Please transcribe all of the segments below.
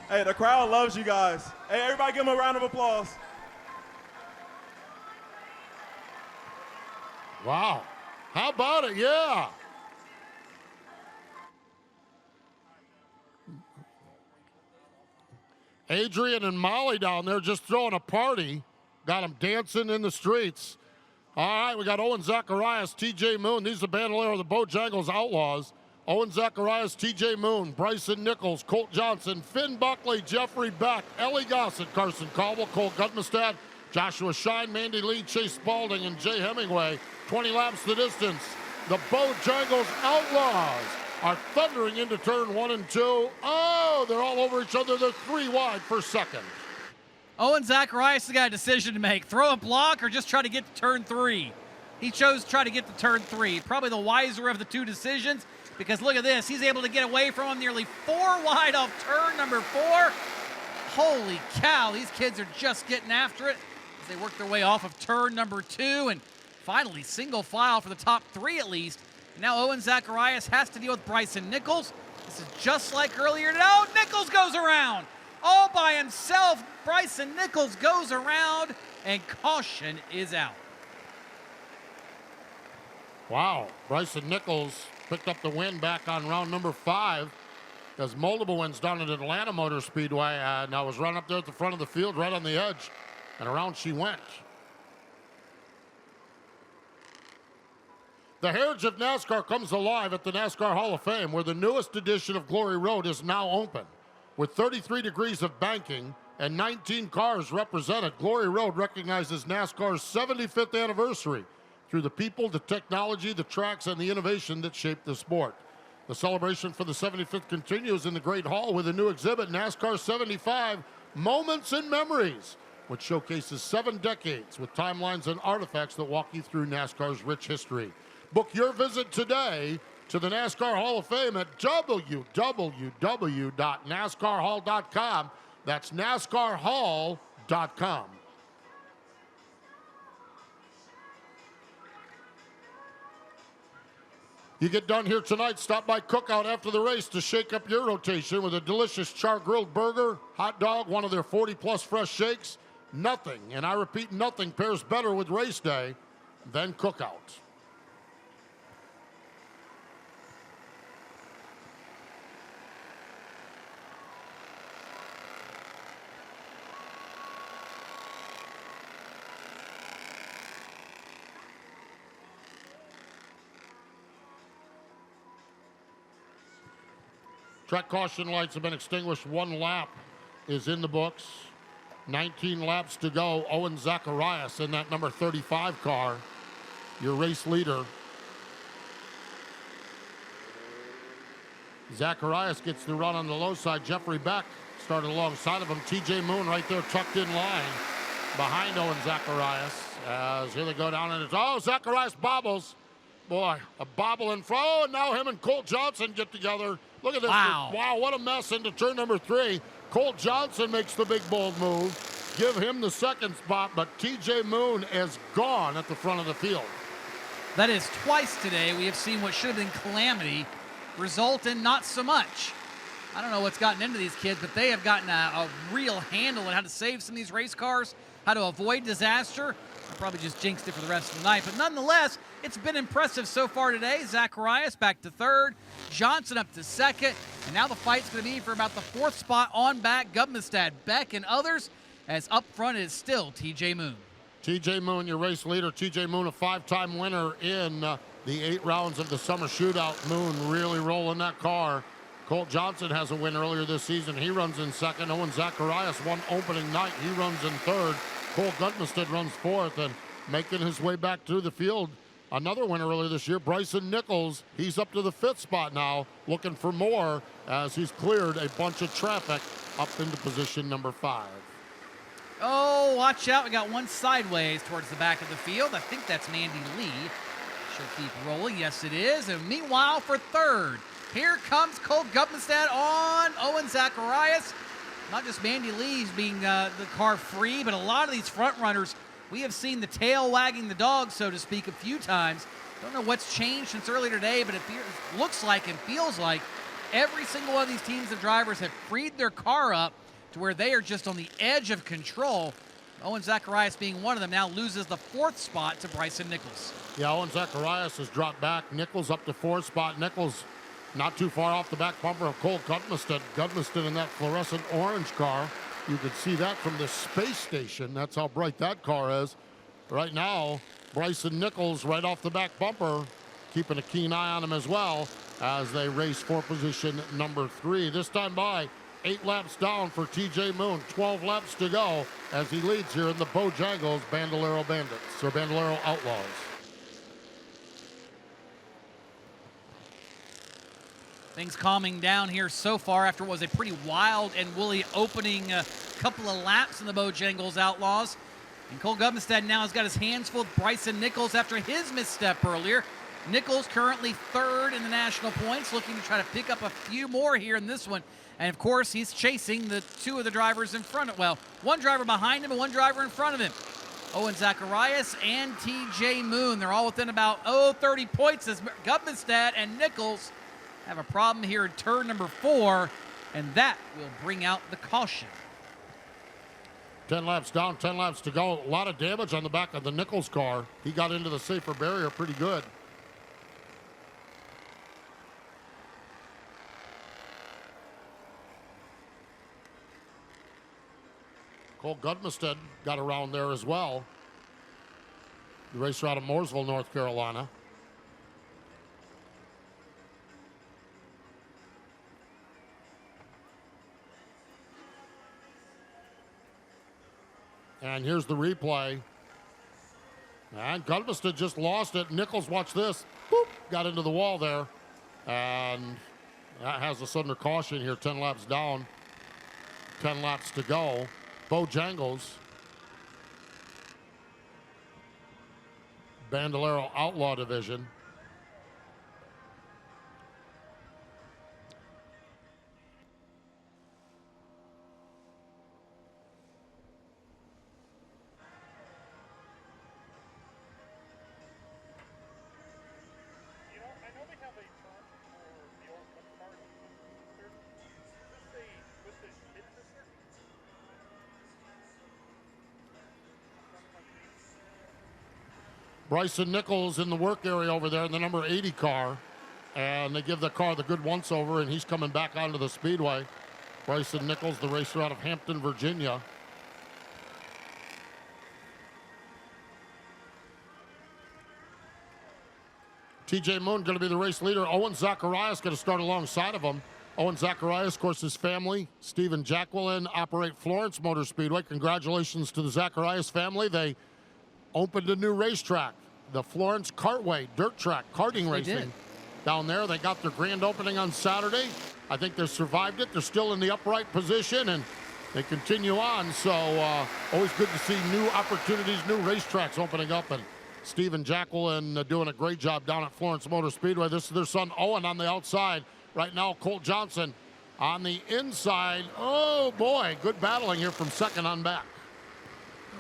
Hey, the crowd loves you guys. Hey, everybody give them a round of applause. Wow. How about it? Yeah. Adrian and Molly down there just throwing a party. Got them dancing in the streets. All right, we got Owen Zacharias, TJ Moon. These are the Bandolero of the Bojangles Outlaws. Owen Zacharias, TJ Moon, Bryson Nichols, Colt Johnson, Finn Buckley, Jeffrey Beck, Ellie Gossett, Carson Caldwell, Cole Gutmestad, Joshua Shine, Mandy Lee, Chase Spalding, and Jay Hemingway. 20 laps the distance. The Bojangles Outlaws are thundering into turn 1 and 2. Oh, they're all over each other. They're 3 wide for second. Owen Zacharias has got a decision to make. Throw a block or just try to get to turn 3. He chose to try to get to turn 3. Probably the wiser of the two decisions, because look at this. He's able to get away from him nearly 4 wide off turn number 4. Holy cow, these kids are just getting after it as they work their way off of turn number 2. And finally, single file for the top 3 at least. And now Owen Zacharias has to deal with Bryson Nichols. This is just like earlier. No, Nichols goes around. All by himself, Bryson Nichols goes around, and caution is out. Wow, Bryson Nichols picked up the win back on round number 5. Has multiple wins down at Atlanta Motor Speedway, and I was running up there at the front of the field right on the edge, and around she went. The heritage of NASCAR comes alive at the NASCAR Hall of Fame, where the newest edition of Glory Road is now open. With 33 degrees of banking and 19 cars represented, Glory Road recognizes NASCAR's 75th anniversary through the people, the technology, the tracks, and the innovation that shaped the sport. The celebration for the 75th continues in the Great Hall with a new exhibit, NASCAR 75 Moments and Memories, which showcases 7 decades with timelines and artifacts that walk you through NASCAR's rich history. Book your visit today to the NASCAR Hall of Fame at www.nascarhall.com. That's NASCARhall.com. You get done here tonight, stop by Cookout after the race to shake up your rotation with a delicious char-grilled burger, hot dog, one of their 40-plus fresh shakes. Nothing, and I repeat, nothing pairs better with race day than Cookout. Track caution lights have been extinguished. 1 lap is in the books. 19 laps to go. Owen Zacharias in that number 35 car, your race leader. Zacharias gets the run on the low side. Jeffrey Beck started alongside of him. TJ Moon right there tucked in line behind Owen Zacharias. As here they go down, and it's, oh, Zacharias bobbles. Boy, a bobble in front. Oh, and now him and Colt Johnson get together. Look at this. Wow. Wow, what a mess into turn number 3. Colt Johnson makes the big bold move. Give him the second spot, but TJ Moon is gone at the front of the field. That is twice today we have seen what should have been calamity result in not so much. I don't know what's gotten into these kids, but they have gotten a real handle on how to save some of these race cars, how to avoid disaster. I probably just jinxed it for the rest of the night, but nonetheless, it's been impressive so far today. Zacharias back to 3rd, Johnson up to 2nd, and now the fight's going to be for about the 4th spot on back. Gubmestad, Beck, and others, as up front is still TJ Moon. TJ Moon, your race leader. TJ Moon, a 5-time winner in the 8 rounds of the summer shootout. Moon really rolling that car. Colt Johnson has a win earlier this season. He runs in 2nd. Owen Zacharias won opening night. He runs in 3rd. Cole Gutmestad runs 4th, and making his way back through the field, another winner earlier this year, Bryson Nichols. He's up to the 5th spot now, looking for more as he's cleared a bunch of traffic up into position number 5. Oh, watch out. We got one sideways towards the back of the field. I think that's Mandy Lee. She'll keep rolling. Yes, it is. And meanwhile, for 3rd, here comes Cole Gutmestad on Owen Zacharias. Not just Mandy Lee's being the car free, but a lot of these front runners, we have seen the tail wagging the dog, so to speak, a few times. Don't know what's changed since earlier today, but it looks like and feels like every single one of these teams of drivers have freed their car up to where they are just on the edge of control. Owen Zacharias being one of them now loses the 4th spot to Bryson Nichols. Yeah, Owen Zacharias has dropped back. Nichols up to 4th spot. Nichols not too far off the back bumper of Cole Gudmestad. Gudmestad in that fluorescent orange car. You can see that from the space station. That's how bright that car is. Right now, Bryson Nichols right off the back bumper, keeping a keen eye on him as well as they race for position number 3. This time by 8 laps down for TJ Moon. 12 laps to go as he leads here in the Bojangles Bandolero Bandits, or Bandolero Outlaws. Things calming down here so far after what was a pretty wild and woolly opening couple of laps in the Bojangles Outlaws. And Cole Gudmestad now has got his hands full with Bryson Nichols after his misstep earlier. Nichols currently 3rd in the national points, looking to try to pick up a few more here in this one. And of course, he's chasing the 2 of the drivers in front of, well, 1 driver behind him and 1 driver in front of him. Owen Zacharias and TJ Moon, they're all within about 30 points as Gudmestad and Nichols have a problem here in turn number 4, and that will bring out the caution. 10 laps down, 10 laps to go. A lot of damage on the back of the Nichols car. He got into the safer barrier pretty good. Cole Gudmestad got around there as well. The racer out of Mooresville, North Carolina. And here's the replay. And Gudmestad just lost it. Nichols, watch this. Boop, got into the wall there. And that has us under caution here. 10 laps down. 10 laps to go. Bojangles. Bandolero Outlaw Division. Bryson Nichols in the work area over there in the number 80 car. And they give the car the good once-over, and he's coming back onto the speedway. Bryson Nichols, the racer out of Hampton, Virginia. TJ Moon going to be the race leader. Owen Zacharias going to start alongside of him. Owen Zacharias, of course, his family, Steve and Jacqueline, operate Florence Motor Speedway. Congratulations to the Zacharias family. They opened a new racetrack, the Florence Kartway dirt track, karting racing down there. They got their grand opening on Saturday. I think they survived it. They're still in the upright position, and they continue on. So always good to see new opportunities, new racetracks opening up. And Steve and Jacqueline doing a great job down at Florence Motor Speedway. This is their son Owen on the outside. Right now, Colt Johnson on the inside. Oh, boy, good battling here from second on back.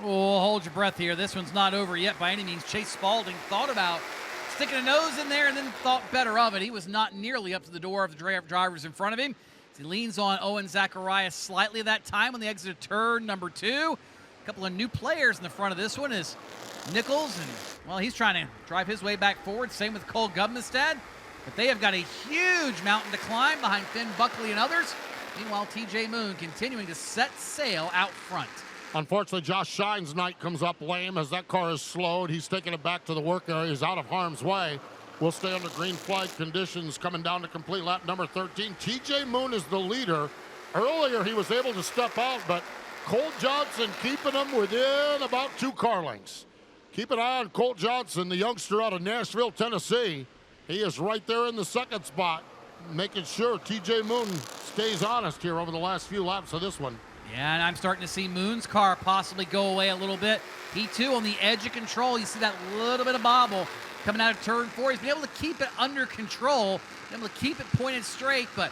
Oh, hold your breath here. This one's not over yet by any means. Chase Spaulding thought about sticking a nose in there and then thought better of it. He was not nearly up to the door of the drivers in front of him. He leans on Owen Zacharias slightly that time on the exit of turn number 2. A couple of new players in the front of this one is Nichols, and, well, he's trying to drive his way back forward. Same with Cole Gudmestad. But they have got a huge mountain to climb behind Finn Buckley and others. Meanwhile, TJ Moon continuing to set sail out front. Unfortunately, Josh Shine's night comes up lame as that car is slowed. He's taking it back to the work area. He's out of harm's way. We'll stay under green flag conditions coming down to complete lap number 13. TJ Moon is the leader. Earlier, he was able to step out, but Colt Johnson keeping him within about 2 car lengths. Keep an eye on Colt Johnson, the youngster out of Nashville, Tennessee. He is right there in the second spot, making sure TJ Moon stays honest here over the last few laps of this one. Yeah, and I'm starting to see Moon's car possibly go away a little bit. He, too, on the edge of control. You see that little bit of bobble coming out of turn 4. He's been able to keep it under control, been able to keep it pointed straight, but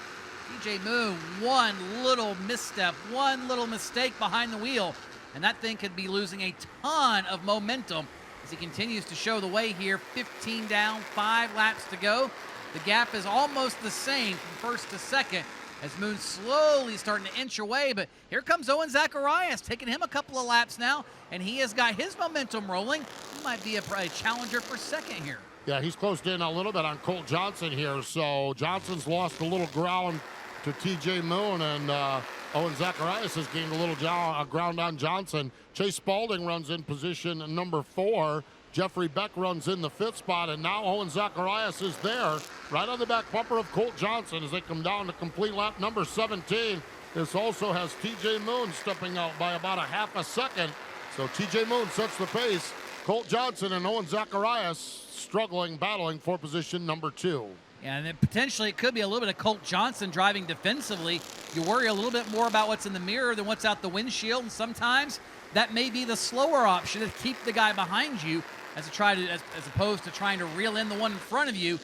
TJ Moon, one little misstep, one little mistake behind the wheel, and that thing could be losing a ton of momentum as he continues to show the way here. 15 down, 5 laps to go. The gap is almost the same from first to second as Moon slowly starting to inch away. But here comes Owen Zacharias, taking him a couple of laps now, and he has got his momentum rolling. He might be a challenger for second here. Yeah, he's closed in a little bit on Colt Johnson here. So Johnson's lost a little ground to TJ Moon, and Owen Zacharias has gained a little ground on Johnson. Chase Spaulding runs in position number 4. Jeffrey Beck runs in the 5th spot, and now Owen Zacharias is there, right on the back bumper of Colt Johnson as they come down to complete lap number 17. This also has TJ Moon stepping out by about a half a second. So TJ Moon sets the pace. Colt Johnson and Owen Zacharias struggling, battling for position number 2. Yeah, and then potentially it could be a little bit of Colt Johnson driving defensively. You worry a little bit more about what's in the mirror than what's out the windshield, and sometimes that may be the slower option to keep the guy behind you as opposed to trying to reel in the one in front of you.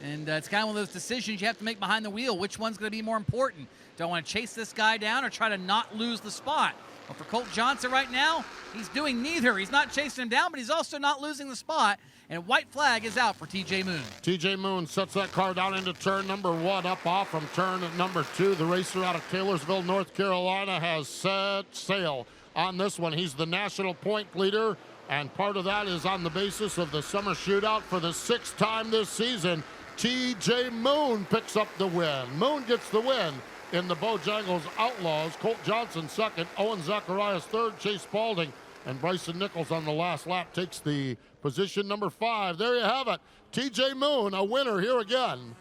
And it's kind of one of those decisions you have to make behind the wheel. Which one's going to be more important? Do I want to chase this guy down or try to not lose the spot? Well, for Colt Johnson right now, he's doing neither. He's not chasing him down, but he's also not losing the spot. And white flag is out for TJ Moon. TJ Moon sets that car down into turn number 1, up off from turn number 2. The racer out of Taylorsville, North Carolina, has set sail on this one. He's the national point leader, and part of that is on the basis of the summer shootout for the 6th time this season. TJ Moon picks up the win. Moon gets the win in the Bojangles Outlaws. Colt Johnson second, Owen Zacharias third, Chase Spaulding and Bryson Nichols on the last lap takes the position number 5. There you have it. TJ Moon, a winner here again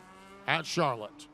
at Charlotte.